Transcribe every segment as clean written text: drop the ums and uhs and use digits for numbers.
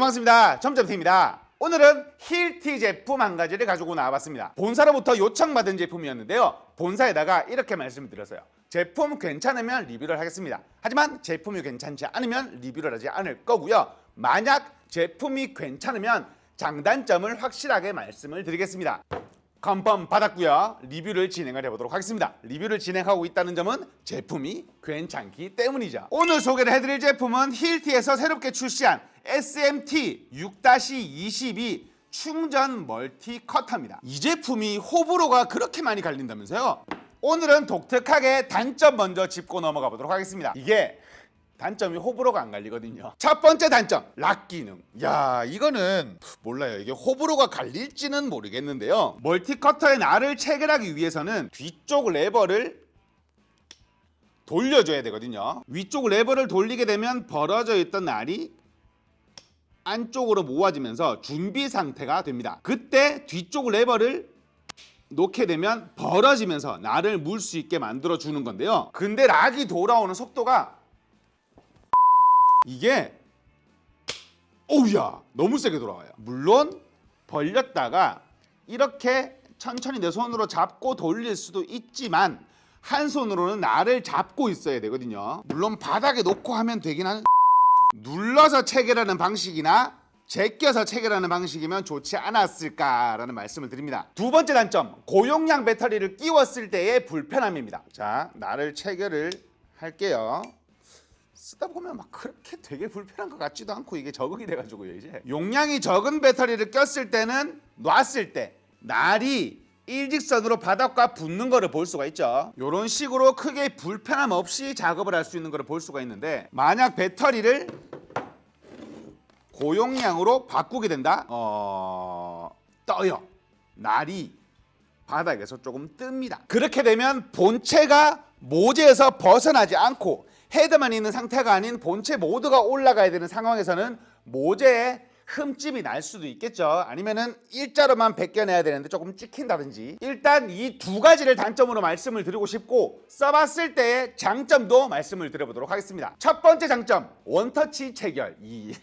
반갑습니다. 점점T입니다. 오늘은 힐티 제품 한 가지를 가지고 나와봤습니다. 본사로부터 요청받은 제품이었는데요. 본사에다가 이렇게 말씀을 드렸어요. 제품 괜찮으면 리뷰를 하겠습니다. 하지만 제품이 괜찮지 않으면 리뷰를 하지 않을 거고요. 만약 제품이 괜찮으면 장단점을 확실하게 말씀을 드리겠습니다. 컨펌 받았고요. 리뷰를 진행을 해보도록 하겠습니다. 리뷰를 진행하고 있다는 점은 제품이 괜찮기 때문이죠. 오늘 소개를 해드릴 제품은 힐티에서 새롭게 출시한 SMT 6-22 충전 멀티 커터입니다. 이 제품이 호불호가 그렇게 많이 갈린다면서요? 오늘은 독특하게 단점 먼저 짚고 넘어가 보도록 하겠습니다. 이게 단점이 호불호가 안 갈리거든요. 첫 번째 단점, 락 기능. 야, 이거는 몰라요. 이게 호불호가 갈릴지는 모르겠는데요. 멀티커터의 날을 체결하기 위해서는 뒤쪽 레버를 돌려줘야 되거든요. 위쪽 레버를 돌리게 되면 벌어져 있던 날이 안쪽으로 모아지면서 준비 상태가 됩니다. 그때 뒤쪽 레버를 놓게 되면 벌어지면서 날을 물 수 있게 만들어 주는 건데요. 근데 락이 돌아오는 속도가 이게 오우야 너무 세게 돌아와요. 물론 벌렸다가 이렇게 천천히 내 손으로 잡고 돌릴 수도 있지만 한 손으로는 날을 잡고 있어야 되거든요. 물론 바닥에 놓고 하면 되긴 하는 눌러서 체결하는 방식이나 제껴서 체결하는 방식이면 좋지 않았을까라는 말씀을 드립니다. 두 번째 단점, 고용량 배터리를 끼웠을 때의 불편함입니다. 자, 날을 체결을 할게요. 쓰다 보면 막 그렇게 되게 불편한 것 같지도 않고 이게 적응이 돼가지고요. 이제 용량이 적은 배터리를 꼈을 때는 놨을 때 날이 일직선으로 바닥과 붙는 거를 볼 수가 있죠. 이런 식으로 크게 불편함 없이 작업을 할 수 있는 거를 볼 수가 있는데, 만약 배터리를 고용량으로 바꾸게 된다? 떠요. 날이 바닥에서 조금 뜹니다. 그렇게 되면 본체가 모재에서 벗어나지 않고 헤드만 있는 상태가 아닌 본체 모두가 올라가야 되는 상황에서는 모재에 흠집이 날 수도 있겠죠. 아니면은 일자로만 벗겨내야 되는데 조금 찍힌다든지. 일단 이 두 가지를 단점으로 말씀을 드리고 싶고, 써봤을 때의 장점도 말씀을 드려보도록 하겠습니다. 첫 번째 장점, 원터치 체결. 이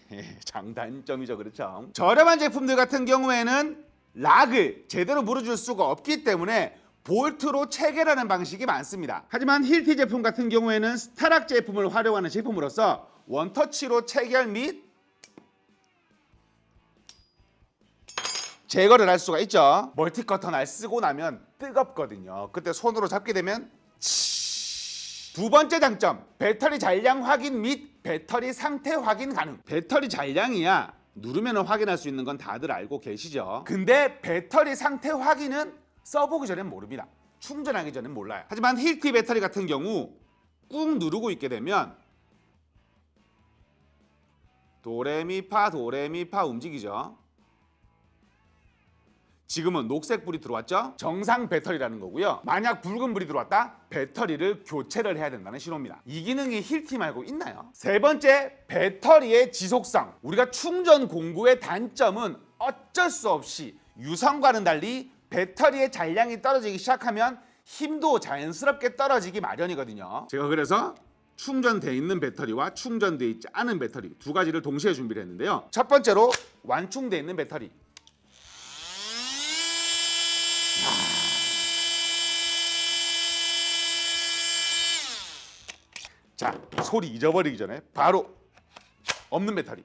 장단점이죠. 그렇죠. 저렴한 제품들 같은 경우에는 락을 제대로 물어줄 수가 없기 때문에 볼트로 체결하는 방식이 많습니다. 하지만 힐티 제품 같은 경우에는 스타락 제품을 활용하는 제품으로서 원터치로 체결 및 제거를 할 수가 있죠. 멀티커터 날 쓰고 나면 뜨겁거든요. 그때 손으로 잡게 되면 두 번째 장점, 배터리 잔량 확인 및 배터리 상태 확인 가능. 배터리 잔량이야 누르면 확인할 수 있는 건 다들 알고 계시죠. 근데 배터리 상태 확인은 써보기 전엔 모릅니다. 충전하기 전엔 몰라요. 하지만 힐티 배터리 같은 경우 꾹 누르고 있게 되면 도레미파 도레미파 움직이죠. 지금은 녹색 불이 들어왔죠? 정상 배터리라는 거고요. 만약 붉은 불이 들어왔다? 배터리를 교체를 해야 된다는 신호입니다. 이 기능이 힐티 말고 있나요? 세 번째, 배터리의 지속성. 우리가 충전 공구의 단점은 어쩔 수 없이 유선과는 달리 배터리의 잔량이 떨어지기 시작하면 힘도 자연스럽게 떨어지기 마련이거든요. 제가 그래서 충전돼 있는 배터리와 충전돼 있지 않은 배터리 두 가지를 동시에 준비를 했는데요. 첫 번째로 완충돼 있는 배터리. 자, 소리 잊어버리기 전에 바로 없는 배터리.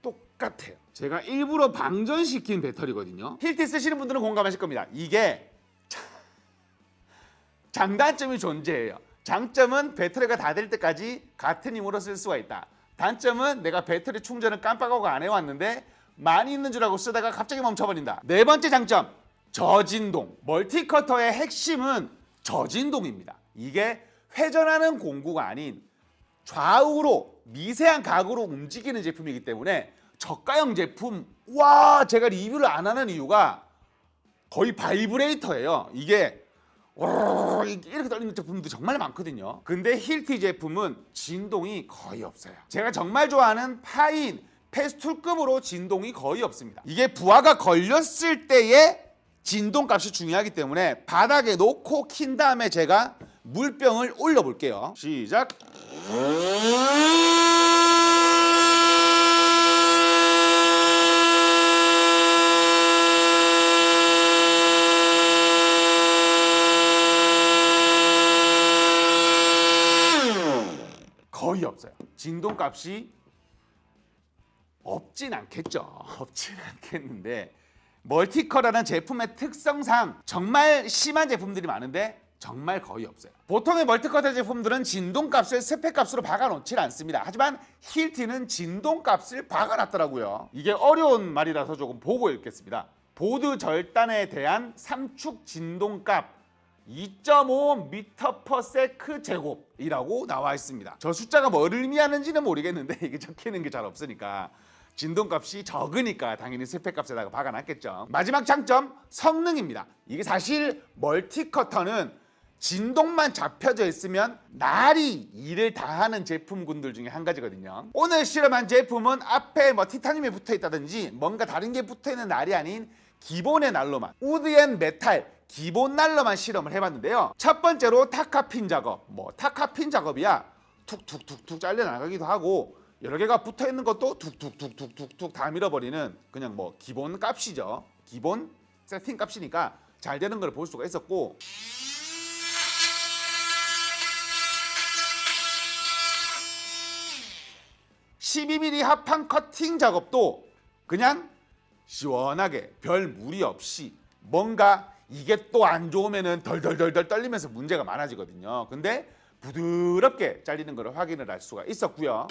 똑같아요. 제가 일부러 방전시킨 배터리거든요. 힐티 쓰시는 분들은 공감하실 겁니다. 이게 장단점이 존재해요. 장점은 배터리가 다 될 때까지 같은 힘으로 쓸 수가 있다. 단점은 내가 배터리 충전을 깜빡하고 안 해왔는데 많이 있는 줄 알고 쓰다가 갑자기 멈춰버린다. 네 번째 장점, 저진동. 멀티커터의 핵심은 저진동입니다. 이게 회전하는 공구가 아닌 좌우로 미세한 각으로 움직이는 제품이기 때문에 저가형 제품, 와, 제가 리뷰를 안 하는 이유가 거의 바이브레이터예요. 이게 이렇게 떨리는 제품도 정말 많거든요. 근데 힐티 제품은 진동이 거의 없어요. 제가 정말 좋아하는 파인 페스툴급으로 진동이 거의 없습니다. 이게 부하가 걸렸을 때의 진동값이 중요하기 때문에 바닥에 놓고 킨 다음에 제가 물병을 올려볼게요. 시작. 거의 없어요. 진동값이 없진 않겠죠. 없진 않겠는데 멀티커라는 제품의 특성상 정말 심한 제품들이 많은데 정말 거의 없어요. 보통의 멀티커터 제품들은 진동값을 스펙값으로 박아놓질 않습니다. 하지만 힐티는 진동값을 박아놨더라고요. 이게 어려운 말이라서 조금 보고 읽겠습니다. 보드 절단에 대한 삼축 진동값 2.5m/s 제곱이라고 나와 있습니다. 저 숫자가 뭘 의미하는지는 모르겠는데 이게 적히는 게 잘 없으니까 진동값이 적으니까 당연히 스펙값에다가 박아놨겠죠. 마지막 장점, 성능입니다. 이게 사실 멀티커터는 진동만 잡혀져 있으면 날이 일을 다 하는 제품군들 중에 한 가지거든요. 오늘 실험한 제품은 앞에 티타늄이 붙어있다든지 뭔가 다른 게 붙어있는 날이 아닌 기본의 난로만, 우드 앤 메탈 기본 난로만 실험을 해봤는데요. 첫 번째로 타카핀 작업, 타카핀 작업이야 툭툭툭툭 잘려나가기도 하고 여러 개가 붙어있는 것도 툭툭툭툭툭툭 다 밀어버리는 그냥 기본 값이죠. 기본 세팅 값이니까 잘 되는 걸 볼 수가 있었고, 12mm 합판 커팅 작업도 그냥 시원하게 별 무리 없이, 뭔가 이게 또 안 좋으면은 덜덜덜덜 떨리면서 문제가 많아지거든요. 근데 부드럽게 잘리는 걸 확인을 할 수가 있었고요.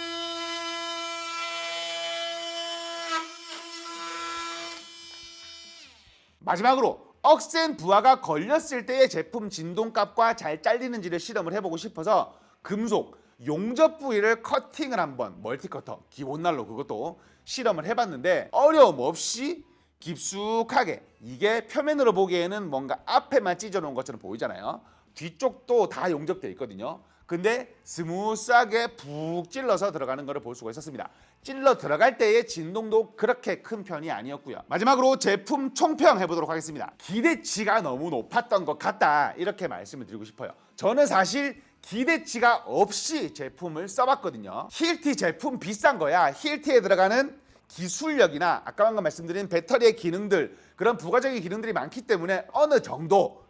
마지막으로 억센 부하가 걸렸을 때의 제품 진동값과 잘 잘리는지를 실험을 해보고 싶어서 금속 용접 부위를 커팅을 한번, 멀티커터 기본 난로 그것도 실험을 해봤는데 어려움 없이 깊숙하게, 이게 표면으로 보기에는 뭔가 앞에만 찢어놓은 것처럼 보이잖아요. 뒤쪽도 다 용접되어 있거든요. 근데 스무스하게 푹 찔러서 들어가는 것을 볼 수가 있었습니다. 찔러 들어갈 때의 진동도 그렇게 큰 편이 아니었고요. 마지막으로 제품 총평 해보도록 하겠습니다. 기대치가 너무 높았던 것 같다, 이렇게 말씀을 드리고 싶어요. 저는 사실 기대치가 없이 제품을 써봤거든요. 힐티 제품 비싼 거야. 힐티에 들어가는 기술력이나 아까 방금 말씀드린 배터리의 기능들, 그런 부가적인 기능들이 많기 때문에 어느 정도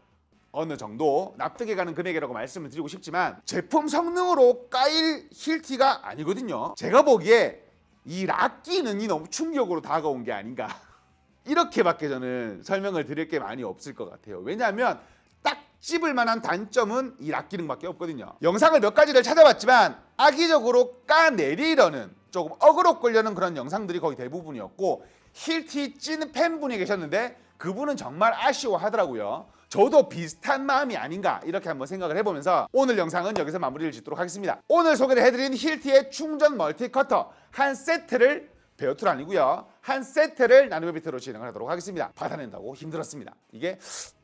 납득이 가는 금액이라고 말씀을 드리고 싶지만 제품 성능으로 까일 힐티가 아니거든요. 제가 보기에 이 락 기능이 너무 충격으로 다가온 게 아닌가 이렇게밖에 저는 설명을 드릴 게 많이 없을 것 같아요. 왜냐하면 딱 찝을 만한 단점은 이 락 기능밖에 없거든요. 영상을 몇 가지를 찾아봤지만 악의적으로 까내리려는, 조금 어그로 끌려는 그런 영상들이 거의 대부분이었고, 힐티 찐 팬분이 계셨는데 그분은 정말 아쉬워하더라고요. 저도 비슷한 마음이 아닌가 이렇게 한번 생각을 해보면서 오늘 영상은 여기서 마무리를 짓도록 하겠습니다. 오늘 소개를 해드린 힐티의 충전 멀티커터 한 세트를, 베어툴 아니고요, 한 세트를 나눔의 비트로 진행을 하도록 하겠습니다. 받아낸다고 힘들었습니다. 이게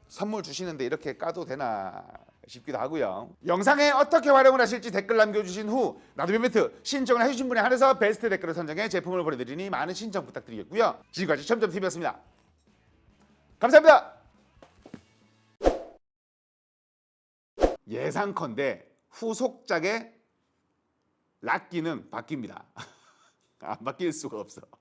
선물 주시는데 이렇게 까도 되나 싶기도 하고요. 영상에 어떻게 활용을 하실지 댓글 남겨주신 후 나눔의 비트 신청을 해주신 분에 한해서 베스트 댓글을 선정해 제품을 보내드리니 많은 신청 부탁드리겠고요. 지금까지 첨점TV였습니다. 감사합니다. 예상컨대 후속작의 락 기능 바뀝니다. 안 바뀔 수가 없어.